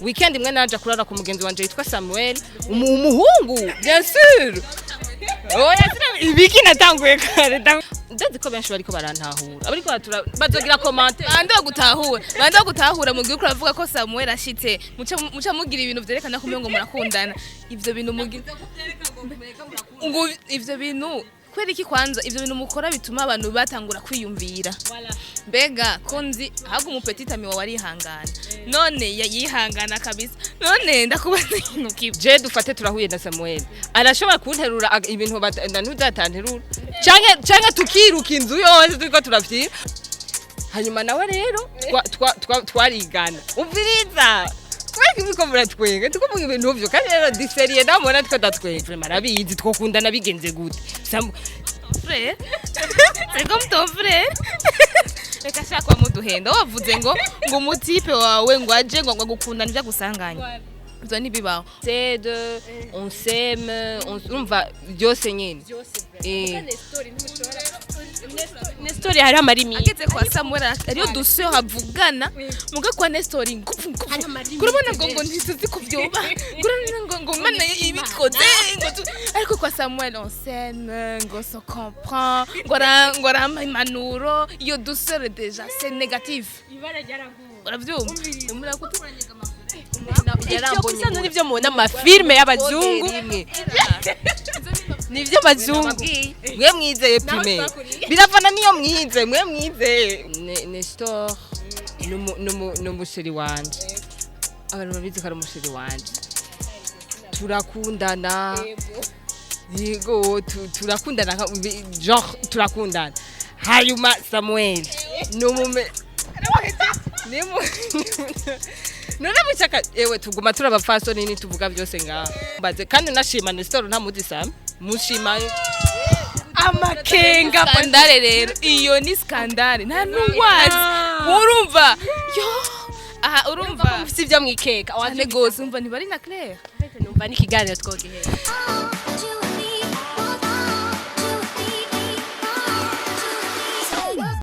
weekend imwe naje kurara ku mugenzi wanje yitwa Samuel umuhungu bien sûr oya ibiki natanguye kare ndazi ko benshi bariko barantahura ariko bazogira comment bande gutahura mu gihe uravuga ko Samuel ashitse muca mugira ibintu vyerekana ko ngo murakundana ivyo bintu mugira ngo ivyo bintu kweri iki kwanza ivyo bintu mukora bituma abantu batangura kwiyumvira mbega konzi hagu mu petit ami wawe arihangana none yihangana kabisa none ndakubaza ikintu je dufate turahuye na Samuel arashobora kunterura ibintu ntuzatanterura canke tukiruka inzu yose turiko turavyira hanyuma nawe rero twarigana umviriza kweki biko muratwenga tukuvuga ibintu byo kandi rero diseriye ndamubona tiko datwenga marabizi twokundana bigenze gute frère c'est comme ton frère reka shaka muduhenda wavuze ngo umutipe wawe ngo aje ngo gukundana ija gusanganya ivyo nibibaho c'est de on s'aime on va byose nyine Nestor hari amarimi ageze kwa Samuel ariyo douceur havugana muga kwa Nestor ngufu kurubona ngo ntituzi kuvyoba kurana ngo mana ibikoze ariko kwa Samuel on s'aime ngo se comprend ngo impanuro iyo douceur déjà c'est négatif ibara ryaravuye uravyumva murakuturanyega yarambonye n'ivyo mubona amafilme y'abazungu nivyo bazungu mwe mwizeye prime biravana niyo mwize mwe mwizeye Nestor n'umusheri wanje abantu babizi ko ari umusheri wanje turakundana yego turakundana genre turakundana hanyuma Samuel none muchaka ewe tuguma turabafasoni ni tuvuga byose ngaho baze kandi nashima Nestor ntamuzi Sam mushima amakenga skandale rero iyo ni skandale nta nuwazi urumva yo aha urumva sivyo mwikeka wane gose umva ntibari na Claire numva n'ikiganiro twogehera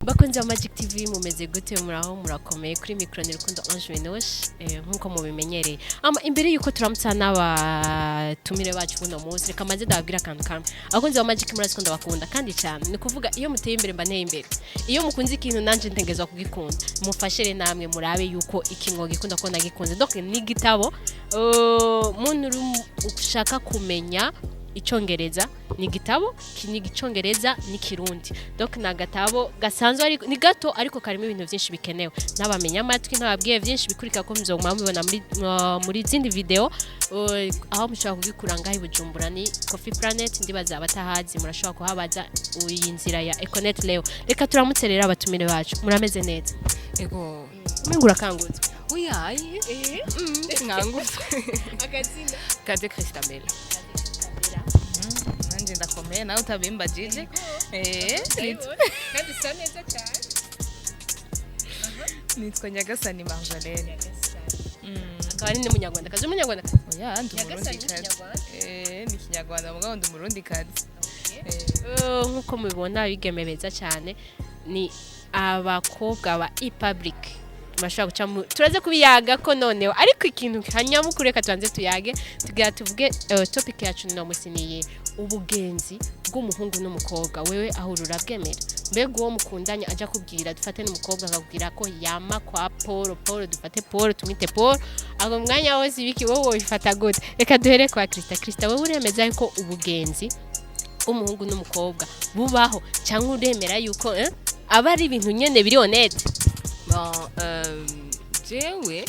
bakunze Magic TV mumeze gute muraho murakomeye kuri micro ni Rukundo Ange Benoche nkuko mubimenyereye ama imbere yuko turamutsa n'abatumire bacu buno munsi reka maze ndababwira akantu kamwe abakunze Magic murazi ndabakunda kandi cyane ni kuvuga iyo muteye imbere mba nteye imbere iyo mukunze ikintu nanje ntegezwa kugikunda mufashere namwe murabe yuko ikintu gikunda ko nagikunze donc ni gitabo muntu ushaka kumenya icongereza ni gitabo icongereza ni kirundi donc na gatabo gasanzwe ari ni gato ariko karimo ibintu byinshi bikenewe nabamenya amatwi ntababwiye byinshi bikurika ko muzoguma mubibona muri zindi video aho mushaka kugikuranga hi Bujumbura ni Coffee Planet ndibaza abatahazi murashobora kuhabaza iyi nzira ya Econet Leo reka turamutserera abatumire bacu murameze neza ego mengura kangutse oya nkangutse akatsinda kaze Christabel nanje ndakomeye nawe utabimba jije kandi sa neza cyane nitwa Nyagasani Marjolaine akaba ari n'umunyarwanda kazi umunyarwanda oya ndi umurundi kazi ni kinyarwanda mugabo ndi umurundi kazi nkuko mubibona bigemebeza cyane ni abakobwa ba e-public mashaka guca turaze kubiyaga ko noneho ariko ikintu kanyamukuru reka tuanze tuyage tugira tuvuge topic yacu no musiniye ubugenzi bw'umuhungu n'umukobwa wewe aho urabwemera mbega uwo mukundanya aja kubwira dufate n'umukobwa akabwira ko yama kwa Paul dufate Paul tumite Paul aho mwanya wose ibiki wowe bifata gute reka duhere kwa Krista wewe uremeza ko ubugenzi umuhungu n'umukobwa bubaho cyangwa uremera yuko aba ari ibintu nyene biri honete jewe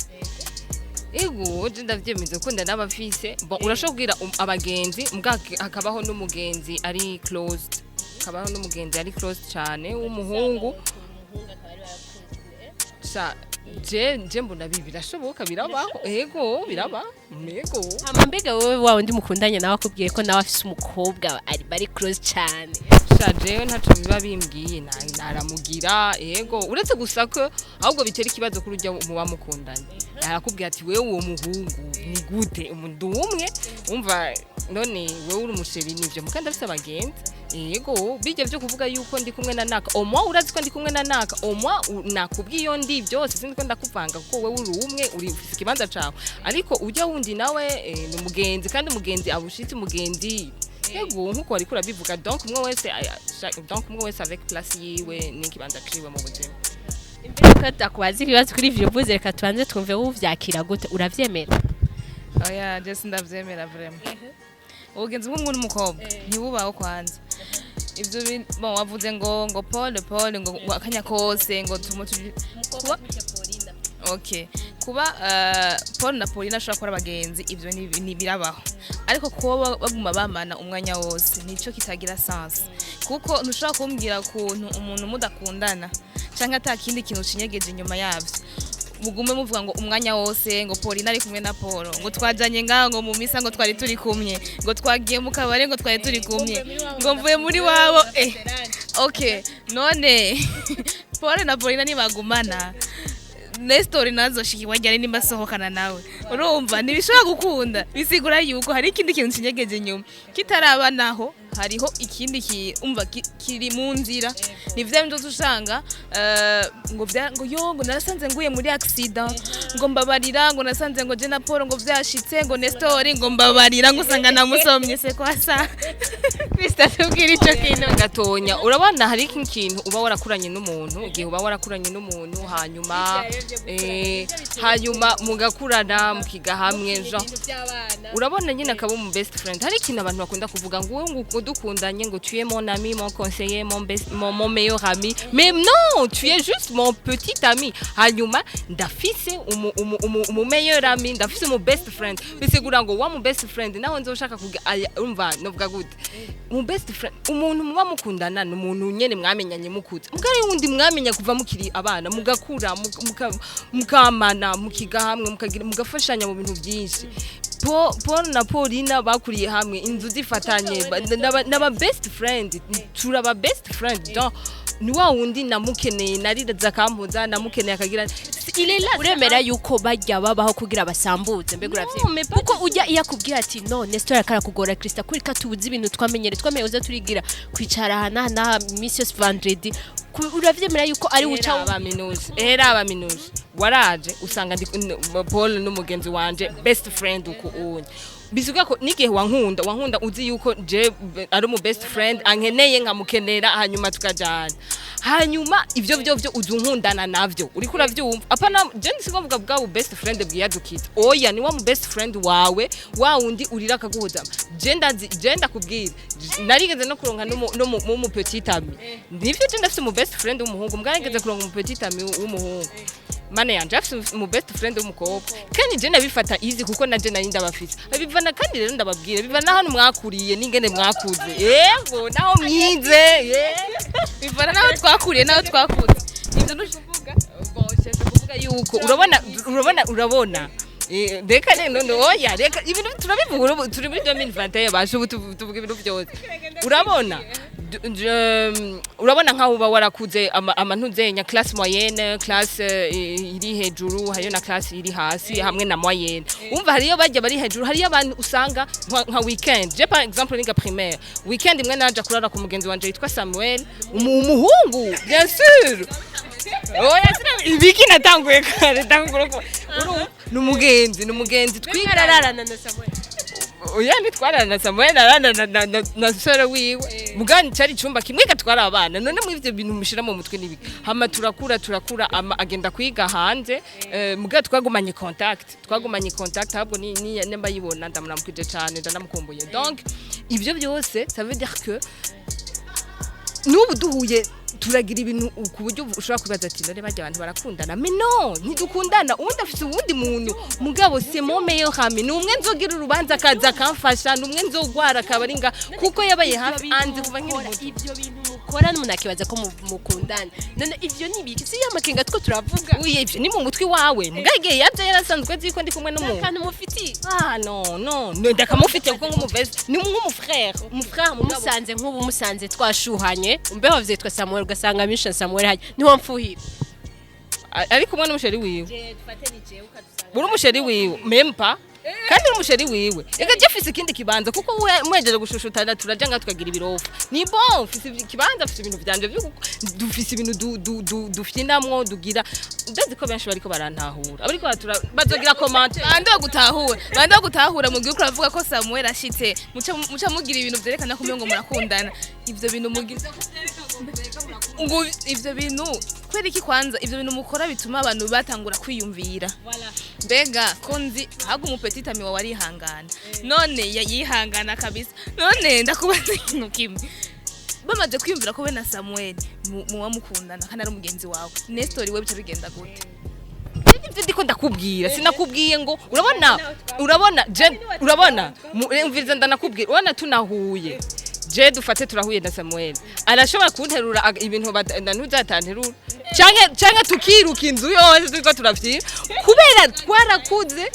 ego ndavyemeza ko ndanabafise urashobora abagenzi akabaho n'umugenzi ari closed cyane w'umuhungu je mbona birashoboka birabaho ego biraba ego mbega wowe wawe ndi mukundanye nawe akubwiye ko nawe afise umukobwa ari bari close cyane jewe ntaco biba bimbwiye naramugira ego uretse gusa ko ahubwo bitera ikibazo kuri ujya mu bamukundanye yarakubwiye ati wewe uwo muhungu ni gute umuntu umwe umva none wewe uri umusheri nivyo mukanda afise abagenzi yego bijye byo kuvuga yuko ndi kumwe na naka omwa urazi ko ndi kumwe na naka omwa nakubwiyo ndi byose sinzi ko ndakuvanga kuko wewe uri umwe uri ufite ikibanza cawe ariko ujya wundi nawe ni umugenzi kandi umugenzi abushitse umugenzi yego nkuko wari kurabivuga donc umwe wese avec place yiwe n'ikibanza ciwe mu buzima imbere ko takubaza ibibazo kuri ivyo vuze reka tubanze twumve uvyakira gute uravyemera oya je sindavyemera vraiment ubugenzi bw'umwe n'umukobwa ntibubaho kwanza ivyo bon wavuze ngo Paul ngo akanya kose ngo okay kuba Paul na Pauline ashobora gukora abagenzi ivyo ni birabaho ariko kuba baguma bamana umwanya wose nico kitagira sense kuko ntushobora kumbwira kuntu umuntu mudakundana canke atakindi kintu cinyegeje inyuma yavyo mugume muvuga ngo umwanya wose ngo Pauline ari kumwe na Paul ngo twajanye ngo mu misa ngo twari turi kumwe ngo twagiye mu kabare ngo twari turi kumwe ngo mvuye muri wabo okay none Paul na Pauline nibagumana Nestor nazo shikiwajyane nimba sohokana nawe urumva nibishobora gukunda bisigura yuko hari ikindi kintu kinyegeje nyuma kitarabanaho hariho ikindi umva kiri mu nzira nivyo nzo ushanga ngo narasanze nguye muri accident ngo mbabarira ngo nasanze ngo je na Paul ngo vyashitse ngo Nestor ngo mbabarira ngo usanga namusomye se kwasa Krista tubwira ico kintu gatonya urabona hari ikintu uba warakuranye n'umuntu igihe uba warakuranye n'umuntu hanyuma mugakurana mukiga hamwe urabona nyine akaba mu best friend hari ikintu abantu bakunda kuvuga ngo dukundanye ngo tu es mon ami mon conseiller mon meilleur ami mais non tu es juste mon petit ami hanyuma ndafise umu meilleur ami ndafise mu best friend bisigura ngo wa mu best friend naho nzoshaka umva novuga gute mu best friend umuntu muba mukundana n'umuntu nyene mwamenyanye mukuze mugari wundi mwamenya kuva mukiri abana mugakura mukamana mukiga hamwe mugafashanya mu bintu byinshi Paul na Pauline bakuriye hamwe inzu zifatanye n'aba best friend turaba best friend donc ni wa wundi namukeneye nariraza kampuza namukeneye akagira uremera yuko bajya babaho kugira basambuze mbega uravye kuko ujya iyakubwira ati no Nestor akarakugora Krista kuri katubuze ibintu twamenyere uza turigira kwicara hana Mrs Vendredi uravyemera yuko ari uca abaminuzi waraje usanga Paul n'umugenzi wanje best friend uko unye bisuka ko nigihe wankunda uzi yuko je ari mu best friend ankeneye nkamukenera hanyuma tukajana hanyuma ivyo byo uzunkundana navyo uri kuravyumva apana je nsigovuga bwa best friend bwiyadukita oya ni wa mu best friend wawe wa wundi urira akaguza je ndakubwira narigeze no kuronka no mu petit ami nivyo je ndafite mu best friend w'umuhungu mwarigeze kuronka mu petit ami w'umuhungu Mana yanje afite mu best friend w'umukobwa kandi je nabifata easy kuko naje nari ndabafite bivana kandi rero ndababwira bivana hano mwakuriye n'ingene mwakuze yego naho mwize bivana naho twakuriye naho twakuze ivyo nushuvuga kuvuga yuko urabona reka rero oya reka ibintu turabivuga turi muri 2021 basho tuvuga ibintu byose urabona nkaho uba warakuze amantuze classe moyenne classe iri hejuru hayo na classe iri hasi hamwe na moyenne umva hariyo bajya bari hejuru hariyo abantu usanga nka weekend je par exemple ninga primaire weekend imwe naje kurara ku mugenzi wanje yitwa Samuel umuhungu bien sûr oya ibiki natanguye kare ndanguroko numugenzi twigararana na Samuel oya nitwarana na Samuel na sora wiwe mugani cyari cyumba kimwe gatwara abana none mu ivyo bintu mushira mu mutwe nibiki hama turakura ama agenda kwiga hanze muga twagumanye contact ahubwo ni nemba yibona ndamuramukije cyane ndanamukumbuye donc ivyo byose ça veut dire que nubu duhuye turagira ibintu ku buryo ushobora kwibaza ati none bajya abantu barakundana mais non ntidukundana ubundi afite ubundi muntu mugabo c'est mon meilleur ami numwe nzogira urubanza kaza kamfasha numwe nzogwara kabaringa kuko yabaye hafi anje kuva nkiri ibyo bintu mukora n'umuntu akibaza ko mukundana none ivyo nibiki si yamakenga two turavuga uye ivyo ni mu mutwe wawe mugage yaje yarasanzwe ziko ndi kumwe n'umuntu kandi mufiti non ndakamufite kuko nk'umuvezi ni nk'umufrère musanze nk'ubu musanze twashuhanye umbeho vyitwa Samuel ugasanga Misha Samuel haje niho mfuhira ariko umwe n'umusheri wiwe uri umusheri wiwe mempa kandi n'umusheri wiwe ega je fise ikindi kibanza kuko mwejeje gushushutana turaja nga tukagira ibirofa ni bon fise ikibanza fise ibintu vyanje byo dufise ibintu dufyinamwo dugira ndazi ko benshi bariko barantahura ariko bazogira comment bande gutahura mu gihe uravuga ko Samuel ashitse muca mugira ibintu vyerekana ko ngo murakundana ivyo bintu mugira ngo ivyo bintu kwereki kwanza ivyo bintu mukora bituma abantu batangura kwiyumvira mbega konzi hagu umupetita mi wari hangana none yihangana kabisa none ndakubaza ikintu kimwe bamaze kwiyumvira ko we na Samuel muwa mukundana kana ari umugenzi wawe Nestor we bica bigenda gute ivyo ndiko ndakubwira sinakubwiye ngo urabona mviriza ndanakubwira urabona tunahuye je dufate turahuye na Samuel arashobora kunterura ibintu ntuzatanterura canke tukiruka inzu yose turiko turavyira kubera twarakuze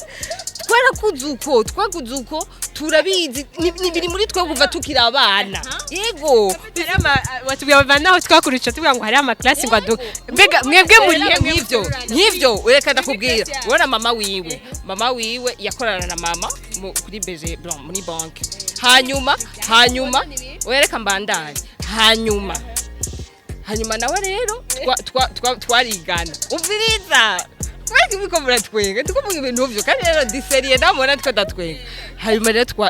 uko turabizi nibiri muri twe kuva tukira abana yego watubwiye abana twakurica tuvuga ngo hari ama class ngo mbega mwebwe muri nk'ivyo ureka ndakubwira urabona mama wiwe yakorana na mama kuri BG Blanc muri bank hanyuma wereka mbandanye hanyuma nawe rero twarigana umviriza twege biko muratwenga tukuvuga ibintu byo kandi rero diseriye ndamubona twadatwenga hanyuma rero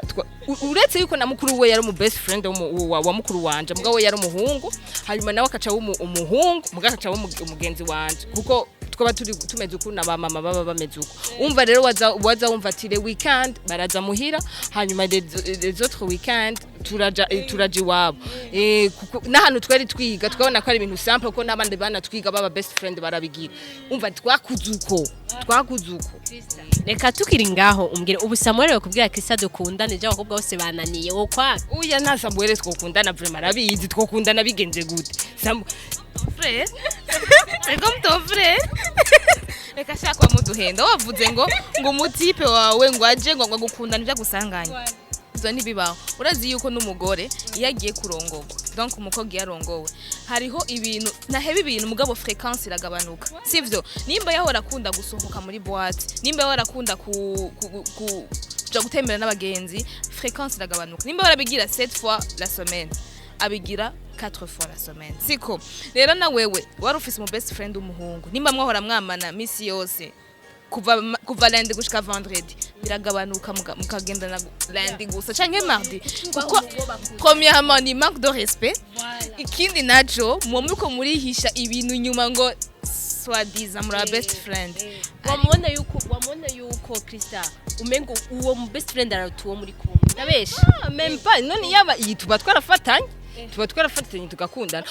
uretse yuko na mukuru we yari mu best friend wa mukuru wanje mugabo we yari umuhungu hanyuma nawe akaca umuhungu mugabo akaca umugenzi wanje kuko twaba tumeze uko na mama baba bameze uko umva rero waza wumva ati le weekend baraza muhira hanyuma les autres weekend turaje iwabo n'ahantu twari twiga twabona ko ari ibintu simple ko n'abandi bana twiga baba best friend barabigira umva twakuze uko reka tukiri ngaho umbwire ubu Samuel yakubwira Krista dukundane je abakobwa bose bananiye wo kwa uya nta Samuel twokundana vraiment arabizi twokundana bigenze gute frère c'est comme ton frère reka shaka muduhenda wavuze ngo umutipe wawe ngo aje ngo gukundana ija gusanganya zo ntibibaho urazi yuko n'umugore yagiye kurongorwa donc umukobwa yarongowe hariho ibintu nahebe ibintu mugabo frequence iragabanuka sivyo nimba yahora akunda gusohoka muri boîte nimba yahora akunda kuja gutembera n'abagenzi frequence iragabanuka nimba barabigira 7 fois la semaine abigira 4 fois la semaine siko rero na wewe wari ufise mu best friend umuhungu nimba mwahora mwamana misi yose kuva lundi gushika vendredi biragabanuka mukagenda na lundi gusa canke mardi kuko premièrement ni manque de respect ikindi naco muko murihisha ibintu nyuma ngo soi-disant muri best friend wamubona yuko Krista umengo uwo mu best friend aratuwo muri kumwe ndabesha même pas none yaba yituba twarafatanye tugakundana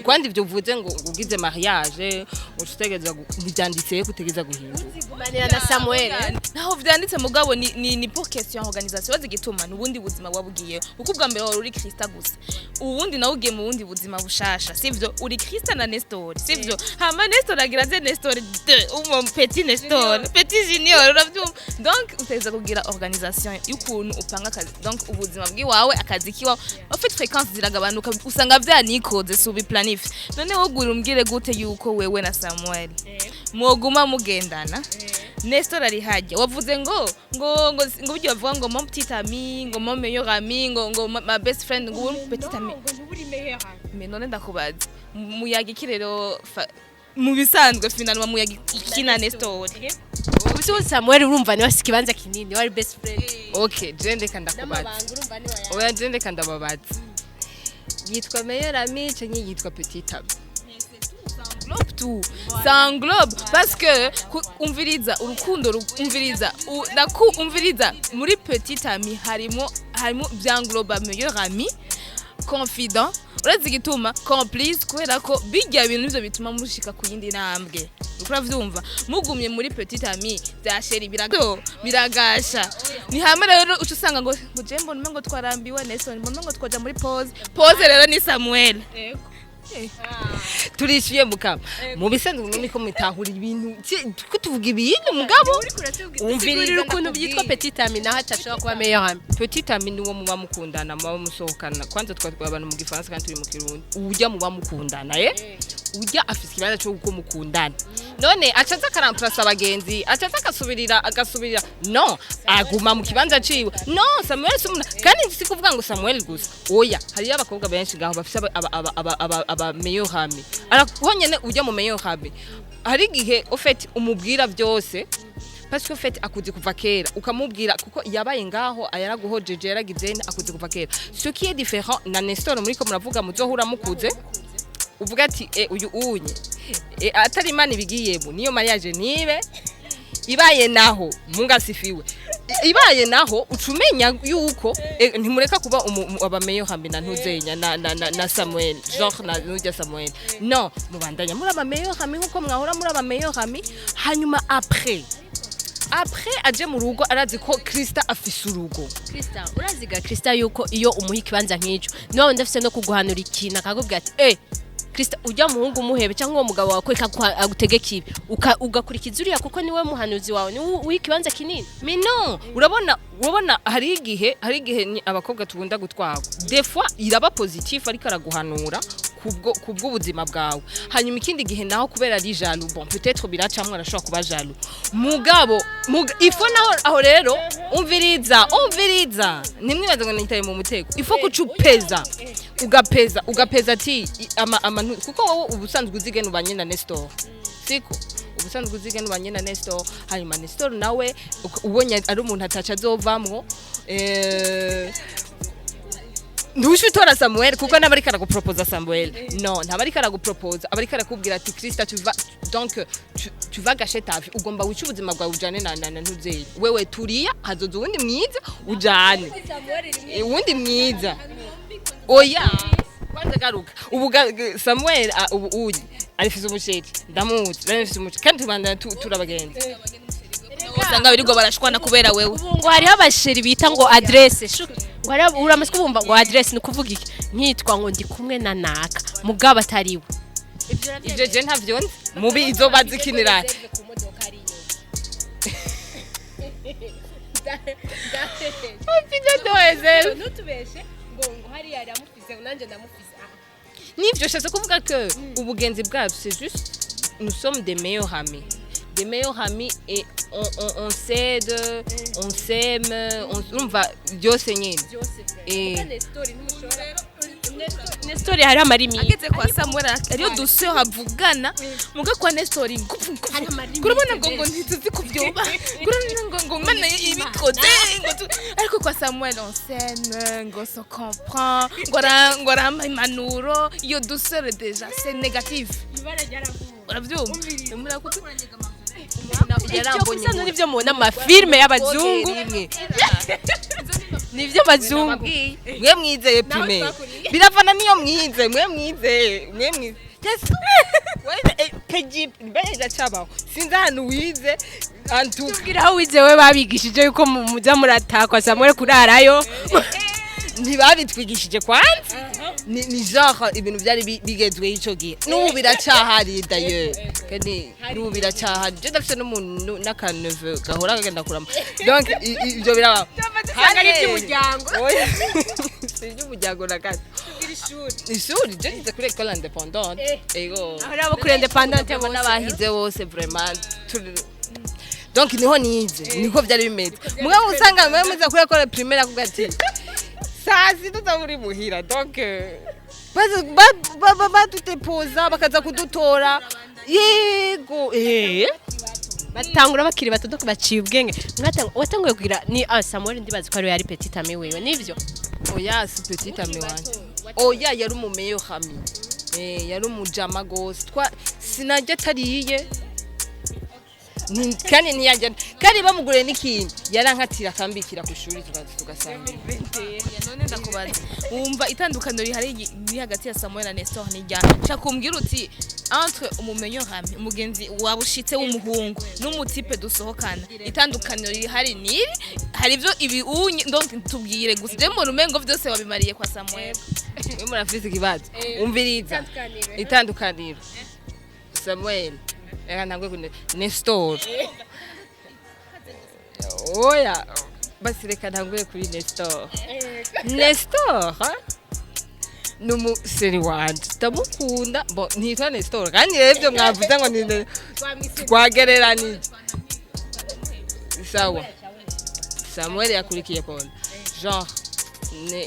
kwandi ivyo uvuze ngo ugize mariage utegeza byanditse kutegeza guhindura uzigumanira na Samuel naho vyanditse mugabo ni pour question organisation wazigituma nubundi buzima wabugiye uko bwa mbere uri Krista gusa ubundi nawe ugiye mu bundi buzima bushasha sivyo uri Krista na Nestor sivyo hama Nestor agira ze Nestor petit Nestor petit junior uravyumva donc uteza kugira organisation y'ukuntu upanga akazi donc ubuzima bwiwawe akazi kiwawe ufite fréquence ziragabanuka usanga vyanikoze subi planif none wogura umbwire gute yuko wewe na Samuel mwoguma mugendana Nestor ari hajya wavuze ngo buryo bavuga ngo mon petit ami ngo mon meilleur ami ngo ma best friend ngo petit ami mais none ndakubaza muyaga ikirero mu bisanzwe finalement muyaga ikina Nestor ubu Samuel urumva ni wasikibanza kinini wari best friend okay jende kanda kubaza oya jende kanda babaza yitwa meilleur ami canke yitwa petit ami englobe tout ça englobe parce que umviriza urukundo umviriza muri petit ami harimo byanglobe meilleur ami confident urazi gituma complice kubera ko bijya ibintu byo bituma mushika ku yindi ntambwe uravyumva mugumye muri petit ami byasheri biragasha ni hamwe rero ucusanga ngo jembo ngo twarambiwe Nelson ngo twaja muri pause rero ni Samuel turishyuye mukama mu bisanzwe none ko mitahura ibintu ko tuvuga ibintu mugabo umvirira ukuntu byitwa petit ami naho atashobora kuba meilleur ami. petit ami ni wo muba mukundana muba musohokana kwanza twabana mu gifaransa kandi turi mu kirundi ujya muba mukundana ujya afise ikibanza cyo guko mukundana none acaza karamplasa abagenzi acaza agasubirira no aguma mu kibanza ciwe no Samuel sumuna kandi si kuvuga ngo Samuel gusa oya hari abakobwa benshi ngaho bafise aba meilleur ami arahonyene ujya mu meilleur ami hari gihe ofete umubwira byose parce que ofete akuzi kuva kera ukamubwira kuko yabaye ngaho ayaraguhojeje yaragivye akuzi kuva kera ce qui est différent na Nestor muri ko muravuga muzohura mukuze uvuga ati uyu unye atari imana ibigiyemo niyo mariage nibe ibaye naho mungasifiwe ibaye naho ucumenya yuko ntimureka kuba abameyo hambi na ntuzenya na Samuel genre na nujya Samuel non mubandanya muri abameyo hambi nkuko mwahora muri abameyo hambi hanyuma après aje mu rugo arazi ko Krista afise urugo. Krista uraziga Krista yuko iyo umuha ikibanza nk'icyo niwe ndafise no kuguhanura ikintu akakubwira ati Krista ujya muhungu muhebe cyangwa uwo mugabo wawe agutegeka ibi ugakurikiza uriya kuko niwe muhanuzi wawe ni w'ikibanza kinini mino urabona hari igihe abakobwa tugunda gutwagwa des fois iraba positif ariko araguhanura kubwo ubuzima bwawe hanyuma ikindi gihe naho kubera ari jaloux bon peut-être biracamwe arashobora kuba jaloux mugabo ifo naho aho rero umviriza nimwibaza ngo nitaye mu mutego ifo kucupeza ugapeza ati kuko wowe ubusanzwe uzigena ubanye na Nestor siko ubusanzwe uzigena ubanye na Nestor hanyuma Nestor nawe ubonye ari umuntu ataca azovamwo ndushi utora Samuel kuko nabari karagupropoza Samuel non ntabari karagupropose abari karakubwira ati Krista tu vas gâcher ta vie ugomba wica ubuzima bwawe ujane na ntuzeye wewe turiya hazoza uwundi mwiza ujane uwundi mwiza oya kwanza garuka ubu Samuel ubu uyi arifise umusheri ndamuzi arifise umusheri kandi tubandana turabagenzi usanga birigo barashwana kubera wewe ngo hari abasheri bita ngo adresse uramaswe bumva ngo adresse ni kuvuga iki nkitwa ngo ndi kumwe na naka mugabo atariwe ibyo je ntavyo mubi izo bazikinira ntutubeshe ngo hari yari amufize nanje ndamufize nivyo shase kuvuga que ubugenzi bwacu c'est juste nous sommes des meilleurs amis et on s'aide, on s'aime, on va byose nyine. Nestor hari amarimi ageze kwa Samuel ariyo dusiyo havugana muga kwa Nestor kurabona ngo ntituzi kubyoba kurabona ngo mana ibikoze ariko kwa Samuel on s'aime ngo se comprend ngo aramba impanuro iyo dusere déjà c'est négatif uravyumva murakuturanyega yarambonye n'ibyo mubona amafilme y'abazungu nivyo bazungu mwe mwizeye primaire biravana niyo mwize mwe mwizeye wewe keji beza chabaho sinza hanu wize antubwira aho wize we babigishije yuko muza muratakwa Samuel kurarayo ntibabitwigishije kwanza ni genre ibintu byari bigezwe ico gihe n'ubu biracahari d'ailleurs kandi n'ubu biracahari je ndafite n'umuntu n'akaneve gahora kagenda kurama donc ibyo biraba hanga iby'umuryango iby'umuryango nakati ishuri je nize kuri école indépendante ego aho rabo kuri indépendante bo n'abahize bose vraiment donc niho nize niko byari bimeze mugabo usanga mwe muza kuri école primaire akugati sasi tutaburi muhira donc tutepoza bakaza kudutora yego batangura bakiri batoto baciye ubwenge watanguye kugira ni Samuel ndibaza ko ari yari petit ami wewe nivyo oya si petit ami wanje oya yari umumeyo hami yari umujama gose sinajya tariye kandi ntiyajya kandi bamugure n'ikintu yarankatira akambikira ku ishuri tugasanga none ndakubaza wumva itandukano rihari hagati ya Samuel na Nestor nijya shakumbwira uti entre umumenyo hamwe umugenzi wabushitse w'umuhungu n'umutipe dusohokana itandukaniro rihari niri hari ivyo ibi donc tubwire gusa je mu rumengo vyose wabimariye kwa Samuel mwe murafise ikibazo umviriza itandukaniro Samuel reka ntangwe ku Nestor oya basi reka ntangwe kuri Nestor numuseri wanje ndamukunda bo ntitwa Nestor kandi revyo mwavuze ngo ni twagereranije sawa Samuel yakurikiye pone genre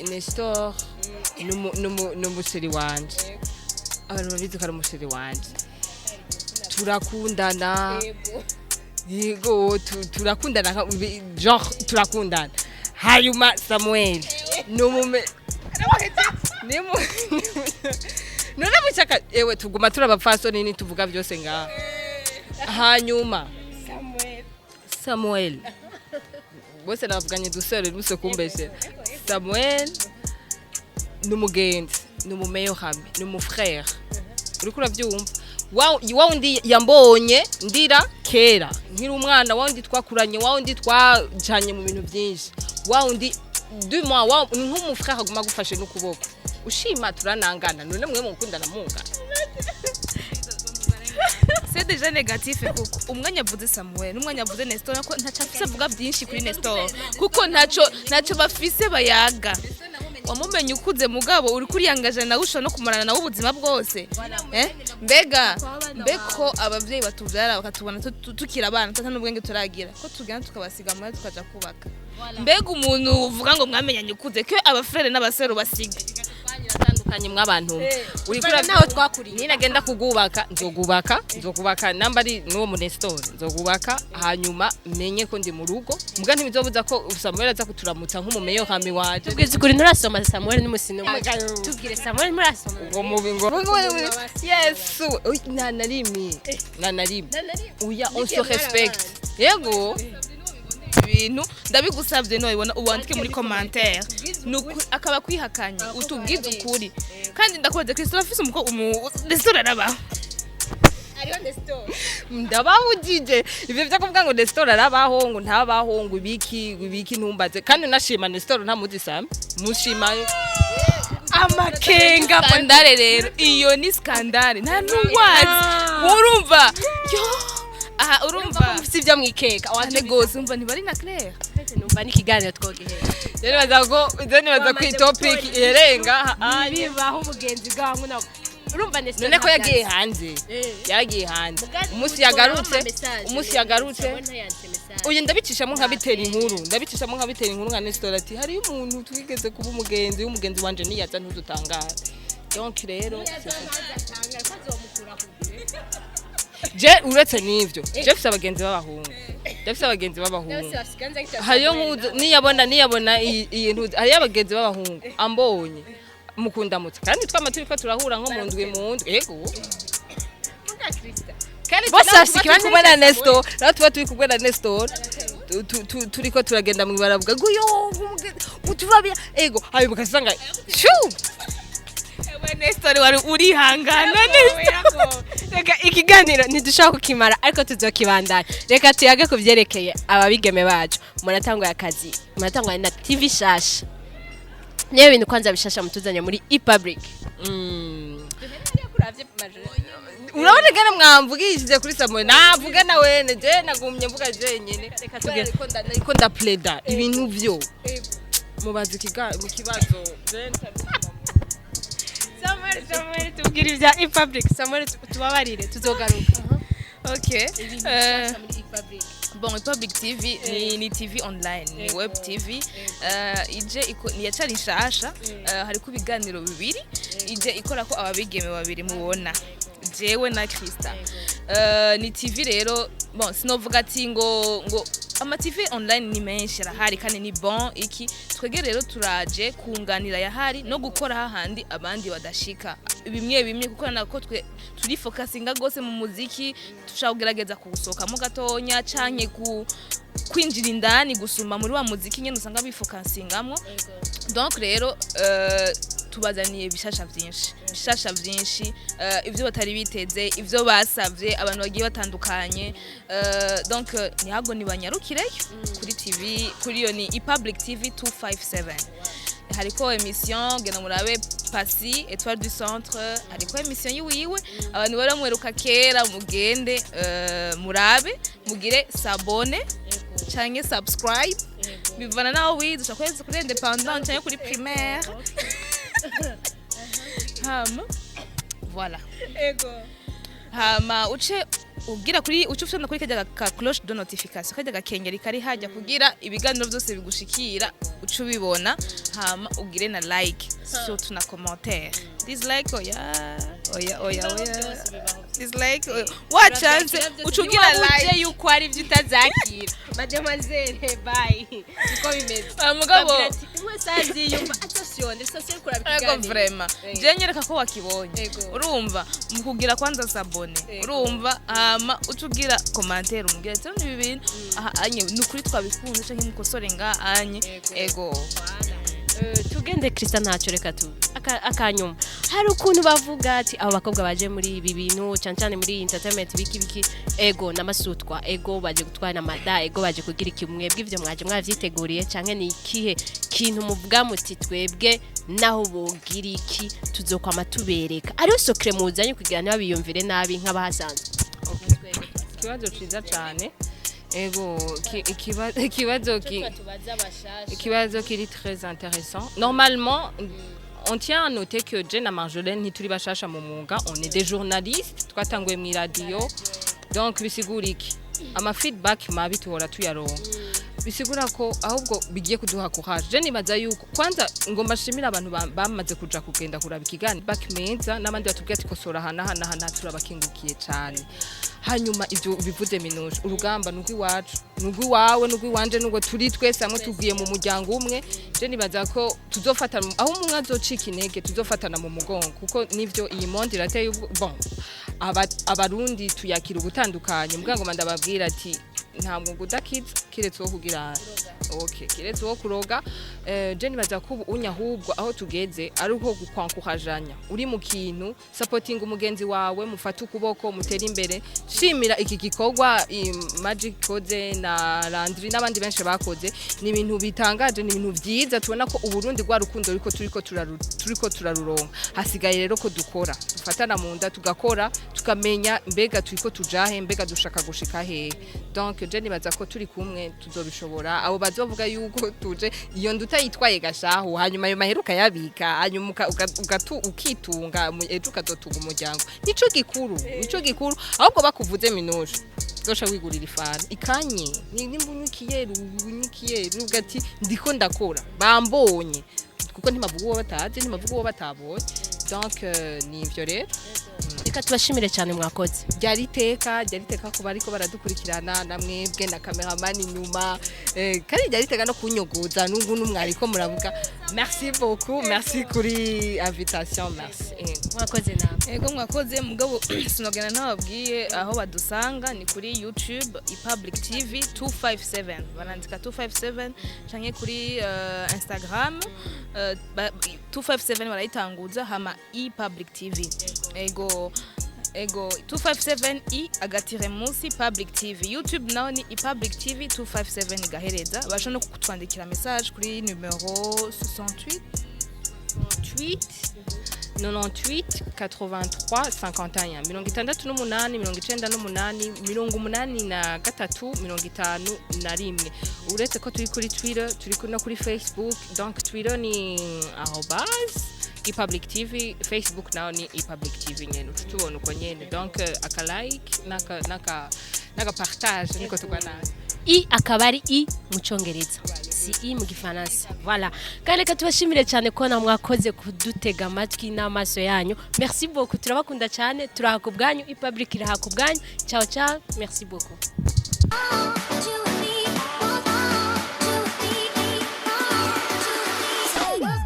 Nestor numuseri wanje abantu babizi ko ari umuseri wanje turakundana yego turakundana genre turakundana hanyuma Samuel numume none bushaka ewe tuguma turabapfasoni ni tuvuga byose ngaha hanyuma Samuel bose navuganye dusore ruse kumbeshe Samuel numugenzi numumeyo hamwe numufrère uriko uravyumva wa undi yambonye ndira kera nkiri umwana wa undi twakuranye wa undi twajanye mu bintu byinshi wa undi du mois wa nk'umufrère aguma gufashe n'ukuboko ushima turanangana none mwe mukundana munga c'est déjà négatif kuko umwanya avuze Samuel n'umwanya avuze Nestor ko ntacafise avuga byinshi kuri Nestor kuko ntaco bafise bayaga wamumenye ukuze mugabo uri kuriyangaje nawe usho no kumarana nawe ubuzima bwose mbeko abavyeyi batuvyara bakatubona tukira abana tata n'ubwenge turagira ko tugenda tukabasiga muri tukaja kubaka mbega umuntu uvuga ngo mwamenyanye ukuze ko abafrere n'abasero basiga batandukanye mw'abantu uri kuri naho twakuriye ninagenda kugubaka nzogubaka namba ari n'uwo mu Nestor nzogubaka hanyuma menye ko ndi mu rugo muga ntibizobuza ko Samuel aza kuturamutsa nk'umumeyo hami waje tubwize kuri nturasoma Samuel n'umusino tubwire Samuel murasoma ngo mubingo yes nanarimi uya on se respecte yego ibintu ndabigusavye no ibona ubandike muri commentaire akaba kwihakanye utubwize ukuri kandi ndakoze Kristo afise Nestor araba ariyo Nestor ndabahujije ivyo byo kuvuga ngo Nestor arabaho ngo ntabaho ngo ibiki ntumbaze kandi nashima Nestor ntamuzi Sam mushima amakenga skandale rero iyo ni skandale nta nuwazi urumva yo aha urumva sivyo mwikeka wanje gose umva ntibari na Claire numva n'ikiganiro twogehera rero baza ku topic irenga bibaho umugenzi bwangu nako urumva Nestor none ko yagiye hanze umunsi yagarutse uyu ndabicishamo nkabitera inkuru nka Nestor ati hari umuntu twigeze kuba umugenzi wanje niyaza ntudutangara donc rero je uretse nivyo Jefse abagenzi b'abahungu hariyo nkuzo niyabona iyi ntuzi hariyo abagenzi b'abahungu ambonye mukundamutse kandi twama turiko turahura nko mu ndwi yego kandi bose kubona na Nestor naho tuba turi kubona na Nestor turiko turagenda mu baravuga ngo yo utubabya ego hayo mukasanga Nestor wari urihangana Nestor reka ikiganiro ntidushaka kukimara ariko tuzokibandanya reka tuyage kuvyerekeye ababigeme bacu muratangwa akazi muratangwa na TV shasha niyo bintu kwanza bishasha mutuzanya muri e-public urabona gane mwamvugishije kuri Samuel navuga na wene je nagumye mvuga je nyene reka tugere ko ndapleda ibintu vyo mubazi mu kibazo Samuel tubwira ibya e-public Samuel tubabarire tuzogaruka okay bon e-public TV ni TV online ni web TV ije yacari nshasha hari ku biganiro bibiri ije ikora ko ababigeme babiri mubona jewe na Krista ni TV rero bon sinovuga ati ngo ama TV online ni menshi arahari kandi ni bon iki twege rero turaje kunganira yahari no gukora hahandi abandi badashika bimwe kuko nako twe turi focusinga gose mu muziki tushagerageza kugusohokamo gatonya canke kwinjira indani gusuma muri wa muziki nyene usanga bifocusingamo donc rero tubazaniye bishasha vyinshi ivyo batari biteze ivyo basavye abantu bagiye batandukanye donc nihago nibanyarukireyo kuri TV kuri yo ni iPublic TV 257 hariko emission gena murabe Pasi Étoile du Centre hariko emission yiwiwe abantu baramweruka kera mugende murabe mugire s'abone canke subscribe bivana naho wize ukwezi kuri independent canke kuri primaire hama voilà hama ugira kuri ucufana kuri kajya ka cloche de notification kajya gakengeri kari hajya kugira ibiganiro byose bigushikira ucubibona hama ugire na like surtout na commentaire dislike oya dislike what chance ucugira like yuko ari byo utazakira mademoiselle bye niko bimeze mugabo imwe sazi yumva attention social kurabikigani ego vraiment je nyereka ko wakibonye urumva mukugira kwanza sabone urumva hama ucugira commentaire umubwira ati ni ibintu aha anye nukuri twabikunze canke mukosore nga anye ego tugende Krista ntacyo reka tu akanyuma hari ukuntu bavuga ati abo bakobwa baje muri ibi bintu cyane muri entertainment biki ego namasutwa ego baje gutwara mada ego baje kugira ikimwe bw'ivyo mwaje mwavyiteguriye canke ni ikihe kintu muvuga muti twebwe naho bogira iki tuzokwama tubereka ari sokre muzanye kugira nabiyumvire nabi nk'abahasanzwe ikibazo ciza cyane ego ikibazo kiri très intéressant normalement on tient à noter que Jenna Marjolaine ntituri bashasha mu mwuga on est des journalistes twatanguye mu radio donc bisigura iki ama feedback mabi tuhora tuyaronka bisigura ko ahubwo bigiye kuduha courage je nibaza yuko kwanza ngomba shimira abantu bamaze kuja kugenda kuraba ikigani back meza n'abandi batubwiye ati kosora hana turabakingukiye cyane hanyuma ivyo bivuze minuje urugamba nuko iwacu nuko iwawe nuko iwanje nuko turi twese hamwe tugiye mu muryango umwe je nibaza ko tuzofata aho umwe azocika intege tuzofatana mu mugongo kuko nivyo iyi monde irateye bon abarundi tuyakira ubutandukanye mbwango mandababwira ati ntabwo gudakiza kiretse wo kugira okay kiretse wo kuroga je nibaza ko unyahubwo aho tugeze ari uko gukwankujanya uri mu kintu supporting umugenzi wawe mufata ukuboko mutera imbere shimira iki gikorwa Magic Code na Landry n'abandi benshi bakoze ni ibintu bitangaje ni ibintu byiza tubona ko uburundi gwa rukundo riko turiko turaruronka hasigaye rero ko dukora dufatana mu nda tugakora tukamenya mbega turiko tujahe mbega dushaka gushika he donc je nibaza ko turi kumwe tuzobishobora abo bazovuga yuko tuje iyo nduta yitwaye gashaho hanyuma ayo maheruka yabika hanyuma ukitunga ejo ukazotunga umuryango nico gikuru ahubwo bakuvuze minuje zosha wigurira ifara ikanye nimbunyukiye rugati ndiko ndakora bambonye kuko ntimavuga uwo batazi ntimavuga uwo batabonye donc nivyo rero reka tubashimire cyane mwakoze ryari iteka ko bariko baradukurikirana namwebwe na cameraman inyuma kandi ryari iteka no kunyoguza nungu numwariko muravuga merci beaucoup merci kuri invitation merci mwakoze nawe ego mwakoze mugabo sinogena nababwiye aho badusanga ni kuri YouTube iPublic TV 257 barandika 257 canke kuri Instagram 257 barayitanguza hama iPublic TV ego 257 agatire munsi Public TV YouTube naho ni iPublic TV 257 gahereza basho no kutwandikira message kuri numero 68 98 83 51 68 uretse ko turi kuri Twitter turi no kuri Facebook donc Twitter ni iPublic TV Facebook naho ni iPublic TV nyene tubona uko nyene donc aka like naka partage niko tugana akabari mu Congereza CI mu gifaransa voilà kandi reka tubashimire cyane ko na mwakoze kudutega amatwi n'amaso yanyu merci beaucoup turabakunda cyane turahakubwanyu ipublic irahakubwanyu ciao ciao merci beaucoup